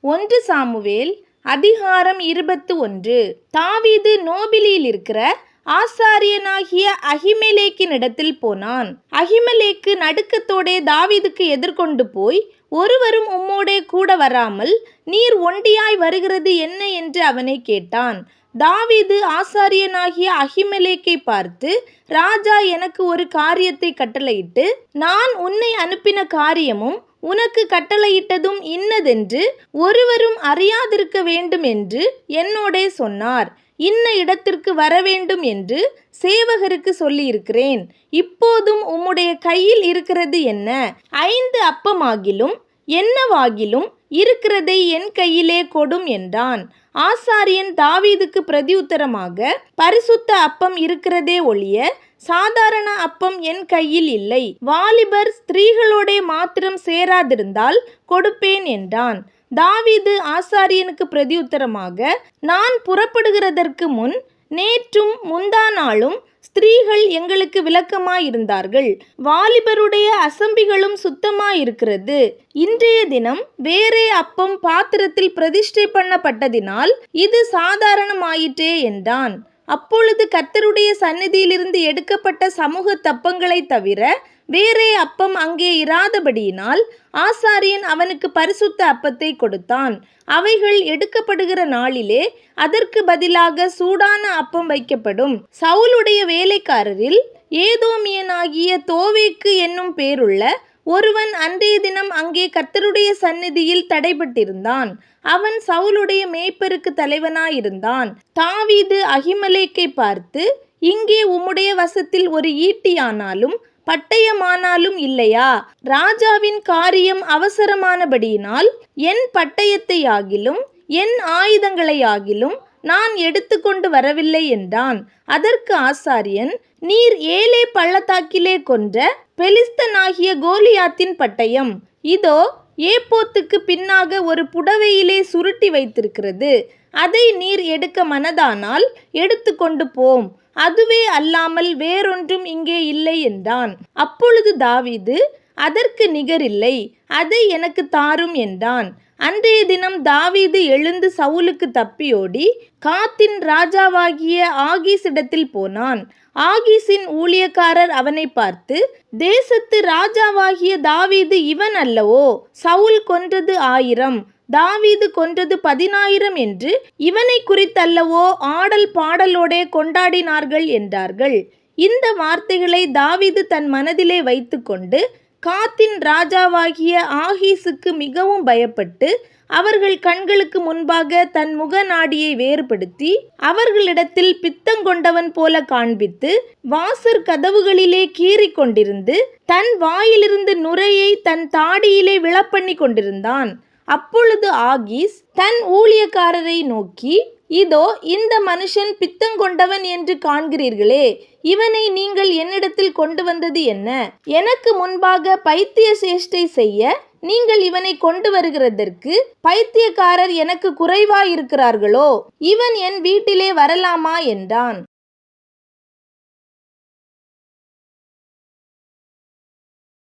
1 Samuel அதிகாரம் 21. தாவீது நோபிலில் இருக்கிற ஆசாரியனாகிய அகிமெலேக்கினிடத்தில் போனான். அகிமெலேக்கு நடுக்கத்தோடே தாவீதுக்கு எதிர்கொண்டு போய், ஒருவரும் உம்மோடே கூட வராமல் நீர் ஒண்டியாய் வருகிறது என்ன என்று அவனை கேட்டான். தாவீது ஆசாரியனாகிய அகிமெலேக்கை பார்த்து, ராஜா எனக்கு ஒரு காரியத்தை கட்டளையிட்டு, நான் உன்னை அனுப்பின காரியமும் உனக்கு கட்டளையிட்டதும் இன்னதென்று ஒருவரும் அறியாதிருக்க வேண்டும் என்று என்னோடே சொன்னார். இன்ன இடத்திற்கு வரவேண்டும் என்று சேவகருக்கு சொல்லியிருக்கிறேன். இப்போதும் உம்முடைய கையில் இருக்கிறது என்ன? 5 அப்பமாகிலும் என்னவாகிலும் இருக்கிறதை என் கையிலே கொடும் என்றான். ஆசாரியன் தாவீதுக்கு பிரதியுத்தரமாக, பரிசுத்த அப்பம் இருக்கிறதே ஒழிய சாதாரண அப்பம் என் கையில் இல்லை. வாலிபர் ஸ்திரீகளோடே மாத்திரம் சேராதிருந்தால் கொடுப்பேன் என்றான். தாவீது ஆசாரியனுக்கு பிரதியுத்தரமாக, நான் புறப்படுகிறதற்கு முன் நேற்றும் முந்தா நாளும் ஸ்திரீகள் எங்களுக்கு விலக்கமாயிருந்தார்கள். வாலிபருடைய அசம்பிகளும் சுத்தமாயிருக்கிறது. இன்றைய தினம் வேறே அப்பம் பாத்திரத்தில் பிரதிஷ்டை பண்ணப்பட்டதினால் இது சாதாரணமாயிற்றே என்றான். அப்பொழுது கர்த்தருடைய சந்நிதியிலிருந்து எடுக்கப்பட்ட சமூக தப்பங்களை தவிர வேறே அப்பம் அங்கே இராதபடியினால் ஆசாரியன் அவனுக்கு பரிசுத்த அப்பத்தை கொடுத்தான். அவைகள் எடுக்கப்படுகிற நாளிலே அதற்கு பதிலாக சூடான அப்பம் வைக்கப்படும். சவுலுடைய வேலைக்காரரில் ஏதோமியனாகிய தோவேக்கு என்னும் பேருள்ள ஒருவன் அன்றைய தினம் அங்கே கர்த்தருடைய சந்நிதியில் தடைபட்டிருந்தான். அவன் சவுலுடைய மேய்ப்பருக்கு தலைவனாயிருந்தான். தாவீது அகிமெலேக்கை பார்த்து, இங்கே உம்முடைய வசத்தில் ஒரு ஈட்டியானாலும் பட்டயமானாலும் இல்லையா? ராஜாவின் காரியம் அவசரமானபடியினால் என் பட்டயத்தையாகிலும் என் ஆயுதங்களையாகிலும் நான் எடுத்துக்கொண்டு வரவில்லை என்றான். அதற்கு ஆசாரியன், நீர் ஏலே பள்ளத்தாக்கிலே கொன்ற பெலிஸ்தனாகிய கோலியாத்தின் பட்டயம் இதோ ஏப்போத்துக்கு பின்னாக ஒரு புடவையிலே சுருட்டி வைத்திருக்கிறது. அதை நீர் எடுக்க மனதானால் எடுத்து கொண்டு போம். அதுவே அல்லாமல் வேறொன்றும் இங்கே இல்லை என்றான். அப்பொழுது தாவீது, அதற்கு நிகரில்லை, அதை எனக்கு தாரும் என்றான். அன்றைய தினம் தாவீது எழுந்து சவுலுக்கு தப்பியோடி காத்தின் ராஜாவாகிய ஆகீசிடத்தில் போனான். ஆகீசின் ஊழியக்காரர் அவனை பார்த்து, தேசத்து ராஜாவாகிய தாவீது இவன் அல்லவோ? சவுல் கொன்றது 1000, தாவீது கொன்றது 10000 என்று இவனை குறித்தல்லவோ ஆடல் பாடலோடே கொண்டாடினார்கள் என்றார்கள். இந்த வார்த்தைகளை தாவீது தன் மனதிலே வைத்துக்கொண்டு காத்தின் ராஜாவாகிய ஆகீசுக்கு மிகவும் பயப்பட்டு அவர்கள் கண்களுக்கு முன்பாக தன் முகநாடியை வேறுபடுத்தி அவர்களிடத்தில் பித்தங்கொண்டவன் போல காண்பித்து வாசற் கதவுகளிலே கீறிக் கொண்டிருந்து தன் வாயிலிருந்து நுரையை தன் தாடியிலே விழப்பண்ணி கொண்டிருந்தான். அப்பொழுது ஆகீஸ் தன் ஊழியக்காரரை நோக்கி, இதோ இந்த மனுஷன் பித்தங்கொண்டவன் என்று காண்கிறீர்களே, இவனை நீங்கள் என்னிடத்தில் கொண்டு வந்தது என்ன? எனக்கு முன்பாக பைத்திய சேஷ்டை செய்ய நீங்கள் இவனை கொண்டு வருகிறதற்கு பைத்தியக்காரர் எனக்கு குறைவாயிருக்கிறார்களோ? இவன் என் வீட்டிலே வரலாமா என்றான்.